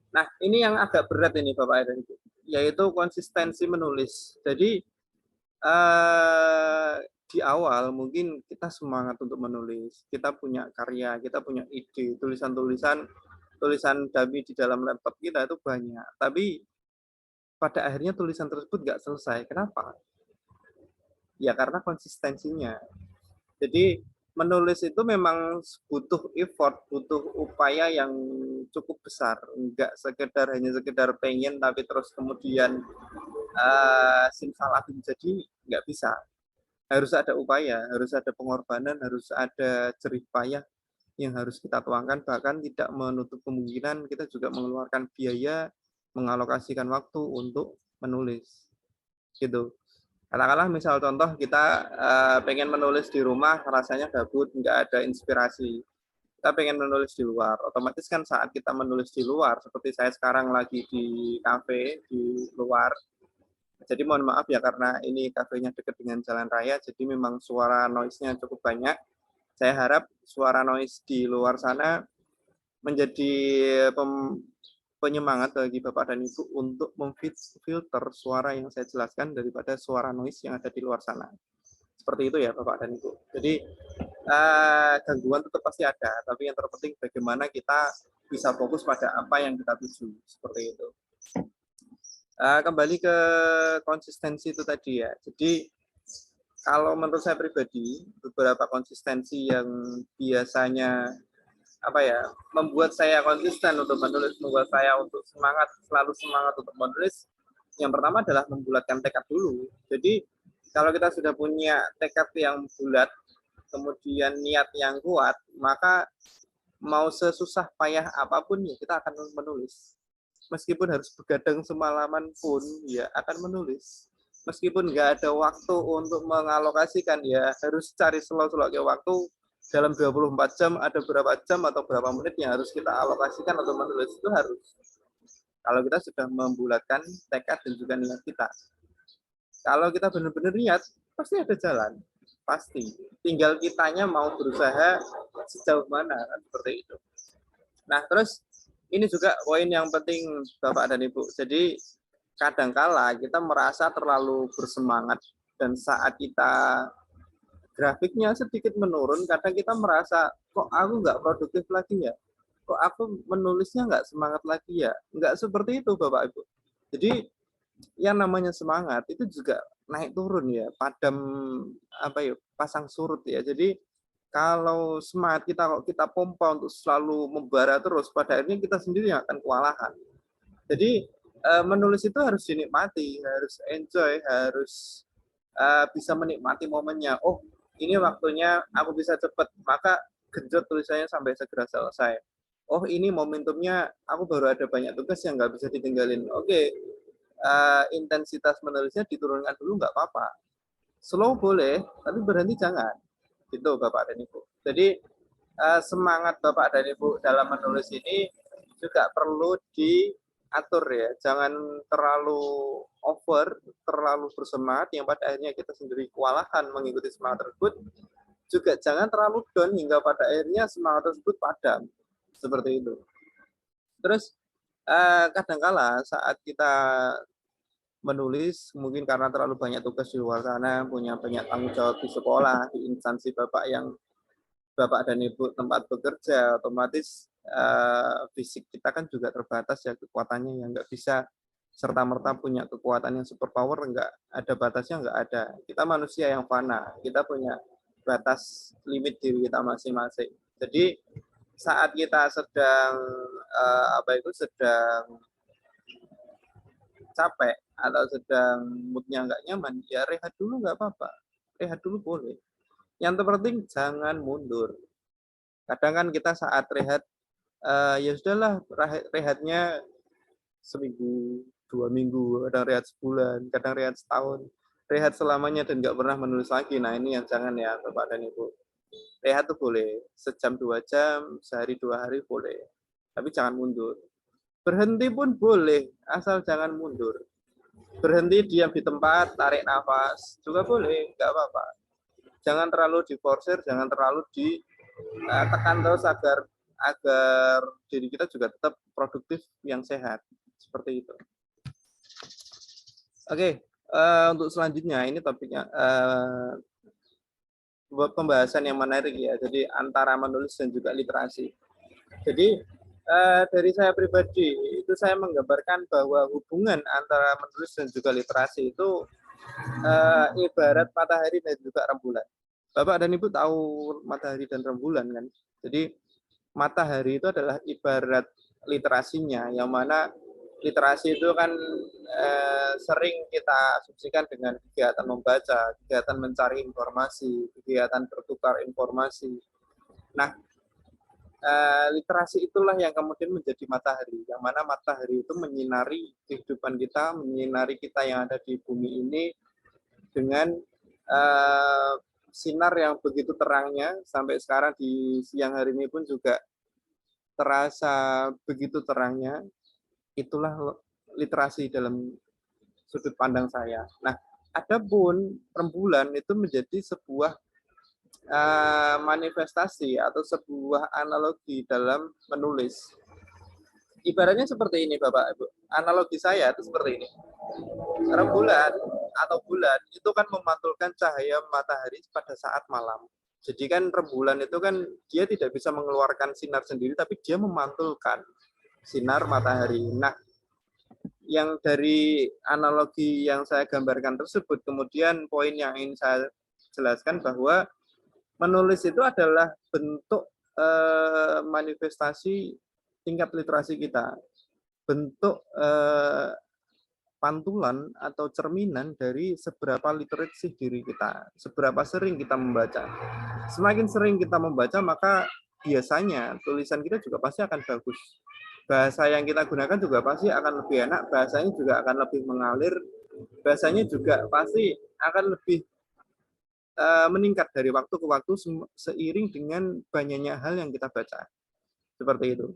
Nah, ini yang agak berat ini Bapak dan Ibu, yaitu konsistensi menulis. Jadi di awal mungkin kita semangat untuk menulis, kita punya karya, kita punya ide, tulisan dummy di dalam laptop kita itu banyak. Tapi pada akhirnya tulisan tersebut nggak selesai. Kenapa? Ya karena konsistensinya. Jadi menulis itu memang butuh effort, butuh upaya yang cukup besar. Enggak hanya sekedar pengen tapi terus kemudian simsalabim jadi nggak bisa. Harus ada upaya, harus ada pengorbanan, harus ada jerih payah yang harus kita tuangkan, bahkan tidak menutup kemungkinan kita juga mengeluarkan biaya, mengalokasikan waktu untuk menulis. Gitu. Katakanlah misal contoh kita pengen menulis di rumah, rasanya gabut, nggak ada inspirasi. Kita pengen menulis di luar, otomatis kan saat kita menulis di luar, seperti saya sekarang lagi di kafe di luar. Jadi mohon maaf ya karena ini kafenya dekat dengan jalan raya, jadi memang suara noise-nya cukup banyak. Saya harap suara noise di luar sana menjadi penyemangat bagi Bapak dan Ibu untuk memfilter suara yang saya jelaskan daripada suara noise yang ada di luar sana. Seperti itu ya Bapak dan Ibu. Jadi gangguan tetap pasti ada, tapi yang terpenting bagaimana kita bisa fokus pada apa yang kita tuju. Seperti itu. Kembali ke konsistensi itu tadi ya. Jadi kalau menurut saya pribadi, beberapa konsistensi yang biasanya membuat saya konsisten untuk menulis, membuat saya untuk selalu semangat untuk menulis. Yang pertama adalah membulatkan tekad dulu. Jadi kalau kita sudah punya tekad yang bulat, kemudian niat yang kuat, maka mau sesusah payah apapun ya kita akan menulis. Meskipun harus begadang semalaman pun ya akan menulis. Meskipun nggak ada waktu untuk mengalokasikan ya harus cari selo-selo waktu dalam 24 jam ada berapa jam atau berapa menit yang harus kita alokasikan untuk menulis itu harus. Kalau kita sudah membulatkan tekad dan juga niat kita. Kalau kita benar-benar niat, pasti ada jalan. Pasti. Tinggal kitanya mau berusaha sejauh mana, kan seperti itu. Nah, terus ini juga poin yang penting Bapak dan Ibu. Jadi kadangkala kita merasa terlalu bersemangat dan saat kita grafiknya sedikit menurun, kadang kita merasa kok aku nggak produktif lagi ya, kok aku menulisnya nggak semangat lagi ya, nggak seperti itu Bapak Ibu. Jadi yang namanya semangat itu juga naik turun ya, padam pasang surut ya. Jadi kalau semangat kita kalau kita pompa untuk selalu membara terus, pada akhirnya kita sendiri yang akan kewalahan. Jadi menulis itu harus dinikmati, harus enjoy, harus bisa menikmati momennya. Oh, ini waktunya aku bisa cepat, maka genjot tulisannya sampai segera selesai. Oh, ini momentumnya aku baru ada banyak tugas yang nggak bisa ditinggalin. Oke, intensitas menulisnya diturunkan dulu nggak apa-apa. Slow boleh, tapi berhenti jangan. Gitu Bapak dan Ibu. Jadi semangat Bapak dan Ibu dalam menulis ini juga perlu diatur ya. Jangan terlalu over, terlalu bersemangat yang pada akhirnya kita sendiri kewalahan mengikuti semangat tersebut. Juga jangan terlalu down hingga pada akhirnya semangat tersebut padam. Seperti itu. Terus kadangkala saat kita menulis mungkin karena terlalu banyak tugas di luar sana, punya banyak tanggung jawab di sekolah, di instansi Bapak dan Ibu tempat bekerja, otomatis fisik kita kan juga terbatas ya kekuatannya yang nggak bisa serta-merta punya kekuatan yang super power, nggak ada batasnya, nggak ada. Kita manusia yang fana, kita punya batas limit diri kita masing-masing. Jadi saat kita sedang sedang capek atau sedang moodnya nggak nyaman, ya rehat dulu nggak apa-apa. Rehat dulu boleh. Yang terpenting jangan mundur. Kadang kan kita saat rehat, ya sudahlah rehatnya seminggu, 2 minggu, kadang rehat sebulan, kadang rehat setahun. Rehat selamanya dan nggak pernah menulis lagi. Nah ini yang jangan ya Bapak dan Ibu. Rehat tuh boleh, sejam 2 jam, sehari 2 hari boleh. Tapi jangan mundur. Berhenti pun boleh, asal jangan mundur. Berhenti diam di tempat, tarik nafas, juga boleh, nggak apa-apa. Jangan terlalu diforsir, jangan terlalu ditekan terus agar agar diri kita juga tetap produktif yang sehat. Seperti itu. Oke, untuk selanjutnya ini topiknya pembahasan yang menarik ya. Jadi antara menulis dan juga literasi. Jadi dari saya pribadi itu saya menggambarkan bahwa hubungan antara menulis dan juga literasi itu ibarat matahari dan juga rembulan. Bapak dan Ibu tahu matahari dan rembulan kan? Jadi matahari itu adalah ibarat literasinya, yang mana literasi itu kan sering kita asumsikan dengan kegiatan membaca, kegiatan mencari informasi, kegiatan bertukar informasi. Nah, literasi itulah yang kemudian menjadi matahari, yang mana matahari itu menyinari kehidupan kita, menyinari kita yang ada di bumi ini dengan sinar yang begitu terangnya. Sampai sekarang di siang hari ini pun juga terasa begitu terangnya. Itulah literasi dalam sudut pandang saya. Nah, adapun rembulan itu menjadi sebuah manifestasi atau sebuah analogi dalam menulis. Ibaratnya seperti ini, Bapak Ibu. Analogi saya itu seperti ini. Rembulan atau bulan itu kan memantulkan cahaya matahari pada saat malam. Jadi kan rembulan itu kan dia tidak bisa mengeluarkan sinar sendiri, tapi dia memantulkan sinar matahari. Nah, yang dari analogi yang saya gambarkan tersebut, kemudian poin yang ingin saya jelaskan bahwa menulis itu adalah bentuk manifestasi tingkat literasi kita, bentuk pantulan atau cerminan dari seberapa literasi diri kita, seberapa sering kita membaca. Semakin sering kita membaca, maka biasanya tulisan kita juga pasti akan bagus. Bahasa yang kita gunakan juga pasti akan lebih enak, bahasanya juga akan lebih mengalir, bahasanya juga pasti akan lebih meningkat dari waktu ke waktu seiring dengan banyaknya hal yang kita baca. Seperti itu.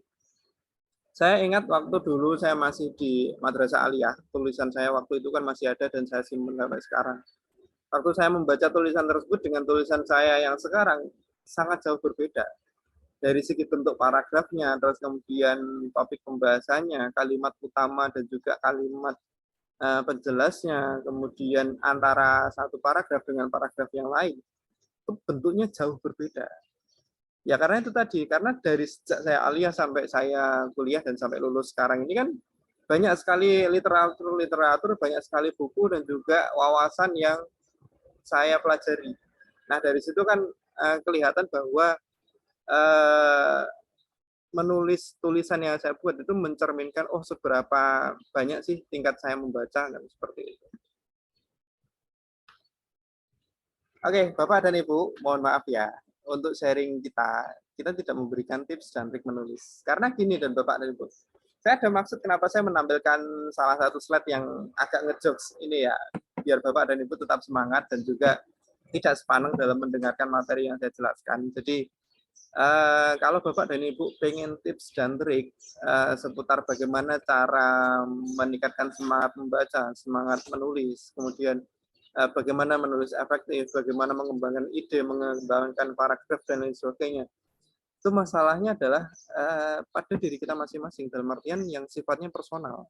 Saya ingat waktu dulu saya masih di Madrasah Aliyah, tulisan saya waktu itu kan masih ada dan saya simpan sampai sekarang. Waktu saya membaca tulisan tersebut dengan tulisan saya yang sekarang sangat jauh berbeda. Dari segi bentuk paragrafnya, terus kemudian topik pembahasannya, kalimat utama dan juga kalimat penjelasnya, kemudian antara satu paragraf dengan paragraf yang lain, itu bentuknya jauh berbeda. Ya karena itu tadi, karena dari sejak saya aliyah sampai saya kuliah dan sampai lulus sekarang ini kan banyak sekali literatur, banyak sekali buku dan juga wawasan yang saya pelajari. Nah dari situ kan kelihatan bahwa menulis tulisan yang saya buat itu mencerminkan oh seberapa banyak sih tingkat saya membaca dan seperti itu. Oke, Bapak dan Ibu, mohon maaf ya untuk sharing kita tidak memberikan tips dan trik menulis. Karena gini dan Bapak dan Ibu, saya ada maksud kenapa saya menampilkan salah satu slide yang agak ngejokes ini ya, biar Bapak dan Ibu tetap semangat dan juga tidak sepaneng dalam mendengarkan materi yang saya jelaskan. Jadi kalau Bapak dan Ibu pengen tips dan trik seputar bagaimana cara meningkatkan semangat membaca, semangat menulis, kemudian bagaimana menulis efektif, bagaimana mengembangkan ide, mengembangkan paragraf dan lain sebagainya, itu masalahnya adalah pada diri kita masing-masing dalam artian yang sifatnya personal.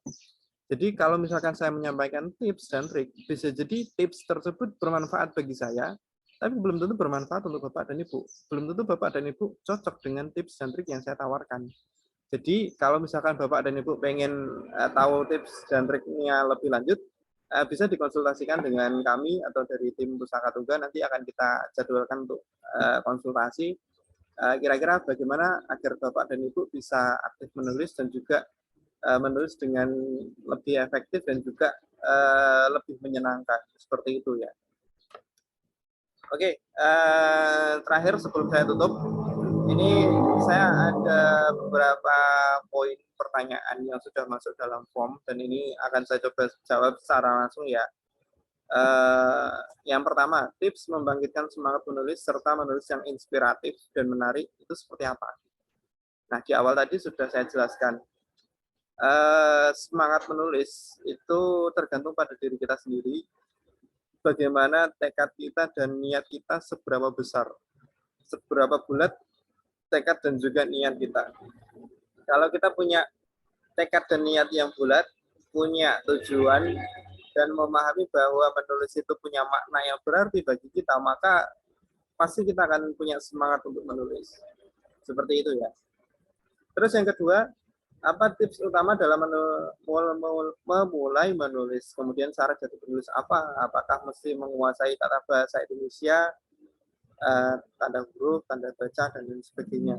Jadi kalau misalkan saya menyampaikan tips dan trik, bisa jadi tips tersebut bermanfaat bagi saya, tapi belum tentu bermanfaat untuk Bapak dan Ibu. Belum tentu Bapak dan Ibu cocok dengan tips dan trik yang saya tawarkan. Jadi kalau misalkan Bapak dan Ibu pengen tahu tips dan triknya lebih lanjut, bisa dikonsultasikan dengan kami atau dari tim Pusaka Tunggal, nanti akan kita jadwalkan untuk konsultasi. Kira-kira bagaimana agar Bapak dan Ibu bisa aktif menulis dan juga menulis dengan lebih efektif dan juga lebih menyenangkan. Seperti itu ya. Oke, terakhir sebelum saya tutup, ini saya ada beberapa poin pertanyaan yang sudah masuk dalam form dan ini akan saya coba jawab secara langsung ya. Yang pertama, tips membangkitkan semangat menulis serta menulis yang inspiratif dan menarik itu seperti apa? Nah, di awal tadi sudah saya jelaskan. Semangat menulis itu tergantung pada diri kita sendiri, bagaimana tekad kita dan niat kita seberapa besar, seberapa bulat tekad dan juga niat kita. Kalau kita punya tekad dan niat yang bulat, punya tujuan, dan memahami bahwa menulis itu punya makna yang berarti bagi kita, maka pasti kita akan punya semangat untuk menulis. Seperti itu ya. Terus yang kedua, apa tips utama dalam memulai menulis? Kemudian syarat jadi penulis apa? Apakah mesti menguasai tata bahasa Indonesia, tanda huruf, tanda baca, dan lain sebagainya?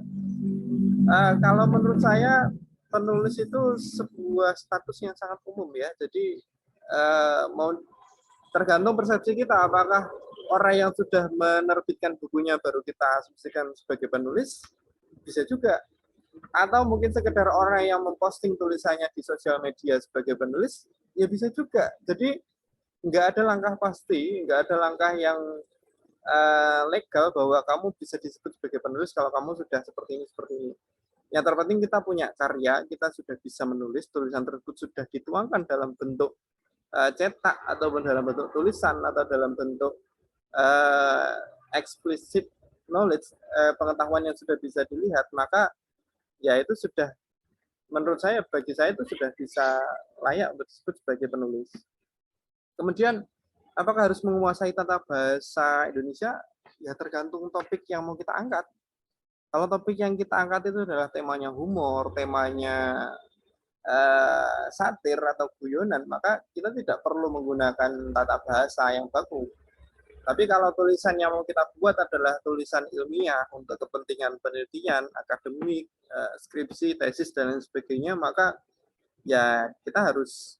Kalau menurut saya, penulis itu sebuah status yang sangat umum ya. Jadi mau tergantung persepsi kita, apakah orang yang sudah menerbitkan bukunya baru kita asumsikan sebagai penulis, bisa juga. Atau mungkin sekedar orang yang memposting tulisannya di sosial media sebagai penulis, ya bisa juga. Jadi nggak ada langkah pasti, nggak ada langkah yang legal bahwa kamu bisa disebut sebagai penulis kalau kamu sudah seperti ini, seperti ini. Yang terpenting kita punya karya, kita sudah bisa menulis, tulisan tersebut sudah dituangkan dalam bentuk cetak, ataupun dalam bentuk tulisan, atau dalam bentuk explicit knowledge, pengetahuan yang sudah bisa dilihat, maka ya itu sudah, menurut saya, bagi saya itu sudah bisa layak untuk disebut sebagai penulis. Kemudian, apakah harus menguasai tata bahasa Indonesia? Ya tergantung topik yang mau kita angkat. Kalau topik yang kita angkat itu adalah temanya humor, temanya satir atau guyonan, maka kita tidak perlu menggunakan tata bahasa yang baku. Tapi kalau tulisan yang mau kita buat adalah tulisan ilmiah untuk kepentingan penelitian, akademik, skripsi, tesis, dan lain sebagainya, maka ya kita harus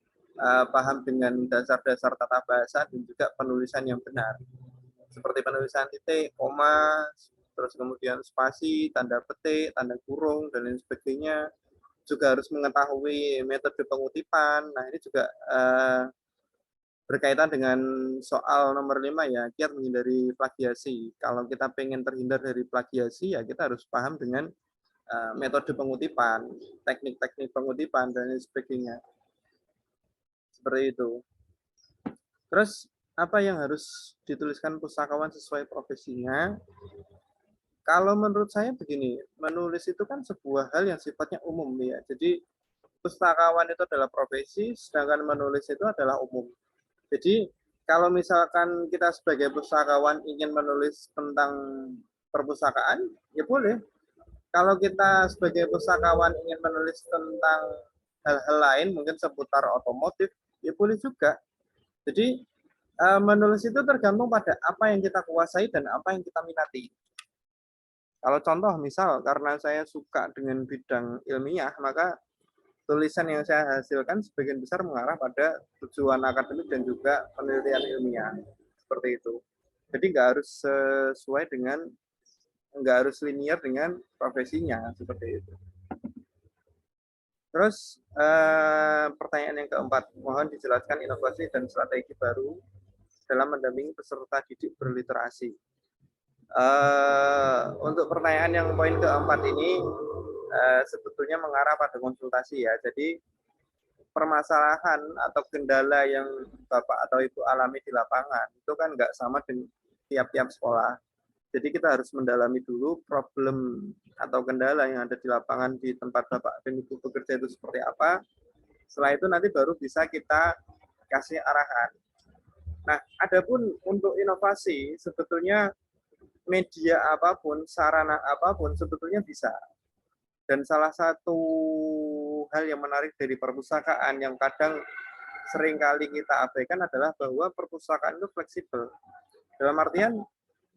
paham dengan dasar-dasar tata bahasa dan juga penulisan yang benar. Seperti penulisan titik, koma, terus kemudian spasi, tanda petik, tanda kurung, dan lain sebagainya. Juga harus mengetahui metode pengutipan. Nah, ini juga berkaitan dengan soal nomor 5 ya, kiat menghindari plagiasi. Kalau kita pengen terhindar dari plagiasi, ya kita harus paham dengan metode pengutipan, teknik-teknik pengutipan, dan lain sebagainya. Seperti itu. Terus, apa yang harus dituliskan pustakawan sesuai profesinya? Kalau menurut saya begini, menulis itu kan sebuah hal yang sifatnya umum ya. Jadi, pustakawan itu adalah profesi, sedangkan menulis itu adalah umum. Jadi kalau misalkan kita sebagai pustakawan ingin menulis tentang perpustakaan, ya boleh. Kalau kita sebagai pustakawan ingin menulis tentang hal-hal lain, mungkin seputar otomotif, ya boleh juga. Jadi menulis itu tergantung pada apa yang kita kuasai dan apa yang kita minati. Kalau contoh misal, karena saya suka dengan bidang ilmiah, maka tulisan yang saya hasilkan sebagian besar mengarah pada tujuan akademik dan juga penelitian ilmiah. Seperti itu. Jadi nggak harus sesuai dengan, nggak harus linear dengan profesinya, seperti itu. Terus pertanyaan yang keempat, mohon dijelaskan inovasi dan strategi baru dalam mendampingi peserta didik berliterasi. Untuk pertanyaan yang poin keempat ini, sebetulnya mengarah pada konsultasi ya. Jadi permasalahan atau kendala yang Bapak atau Ibu alami di lapangan itu kan nggak sama dengan tiap-tiap sekolah. Jadi kita harus mendalami dulu problem atau kendala yang ada di lapangan di tempat Bapak dan Ibu bekerja itu seperti apa. Setelah itu nanti baru bisa kita kasih arahan. Nah, adapun untuk inovasi, sebetulnya media apapun, sarana apapun sebetulnya bisa. Dan salah satu hal yang menarik dari perpustakaan yang kadang seringkali kita abaikan adalah bahwa perpustakaan itu fleksibel. Dalam artian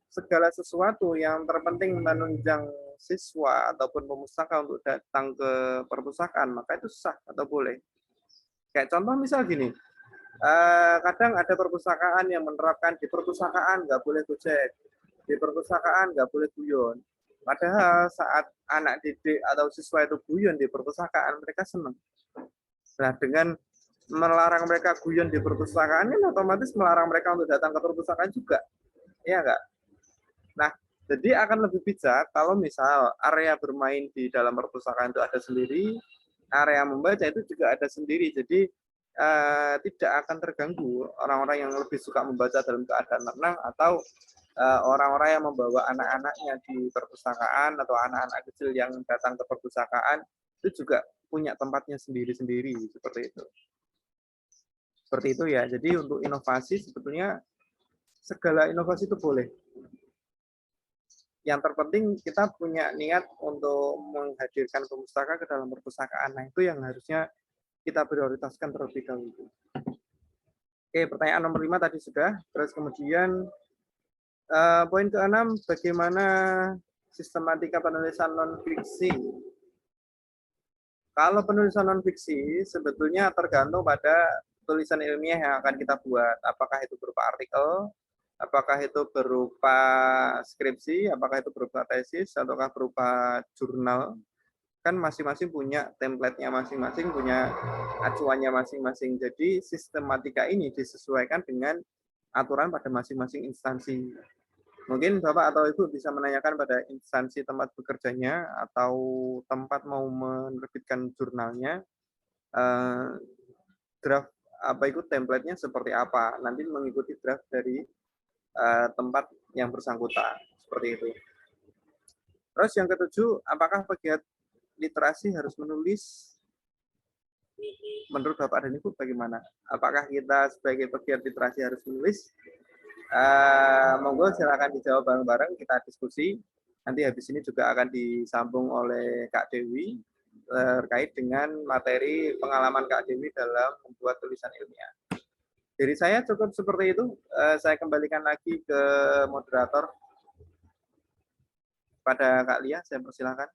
segala sesuatu yang terpenting menunjang siswa ataupun pemustaka untuk datang ke perpustakaan, maka itu sah atau boleh. Kayak contoh misal gini, kadang ada perpustakaan yang menerapkan di perpustakaan nggak boleh gojek, di perpustakaan nggak boleh guyon. Padahal saat anak didik atau siswa itu guyon di perpustakaan, mereka senang. Nah, dengan melarang mereka guyon di perpustakaan, kan otomatis melarang mereka untuk datang ke perpustakaan juga. Iya enggak? Nah, jadi akan lebih bijak kalau misal area bermain di dalam perpustakaan itu ada sendiri, area membaca itu juga ada sendiri. Jadi tidak akan terganggu orang-orang yang lebih suka membaca dalam keadaan tenang atau orang-orang yang membawa anak-anaknya di perpustakaan atau anak-anak kecil yang datang ke perpustakaan itu juga punya tempatnya sendiri-sendiri seperti itu. Seperti itu ya. Jadi untuk inovasi sebetulnya segala inovasi itu boleh. Yang terpenting kita punya niat untuk menghadirkan pustaka ke dalam perpustakaan. Nah, itu yang harusnya kita prioritaskan terlebih dahulu. Oke, pertanyaan nomor 5 tadi sudah. Terus kemudian poin ke-6, bagaimana sistematika penulisan non-fiksi? Kalau penulisan non-fiksi sebetulnya tergantung pada tulisan ilmiah yang akan kita buat. Apakah itu berupa artikel, apakah itu berupa skripsi, apakah itu berupa tesis, ataukah berupa jurnal. Kan masing-masing punya template-nya masing-masing, punya acuannya masing-masing. Jadi sistematika ini disesuaikan dengan aturan pada masing-masing instansi. Mungkin Bapak atau Ibu bisa menanyakan pada instansi tempat bekerjanya atau tempat mau menerbitkan jurnalnya, draft apa itu template-nya seperti apa. Nanti mengikuti draft dari tempat yang bersangkutan. Seperti itu. Terus yang ketujuh, apakah pegiat literasi harus menulis? Menurut Bapak dan Ibu bagaimana? Apakah kita sebagai pegiat literasi harus menulis? Monggo silakan dijawab bareng-bareng, kita diskusi. Nanti habis ini juga akan disambung oleh Kak Dewi terkait dengan materi pengalaman Kak Dewi dalam membuat tulisan ilmiah. Dari saya cukup seperti itu. Saya kembalikan lagi ke moderator. Pada Kak Lia, saya persilakan.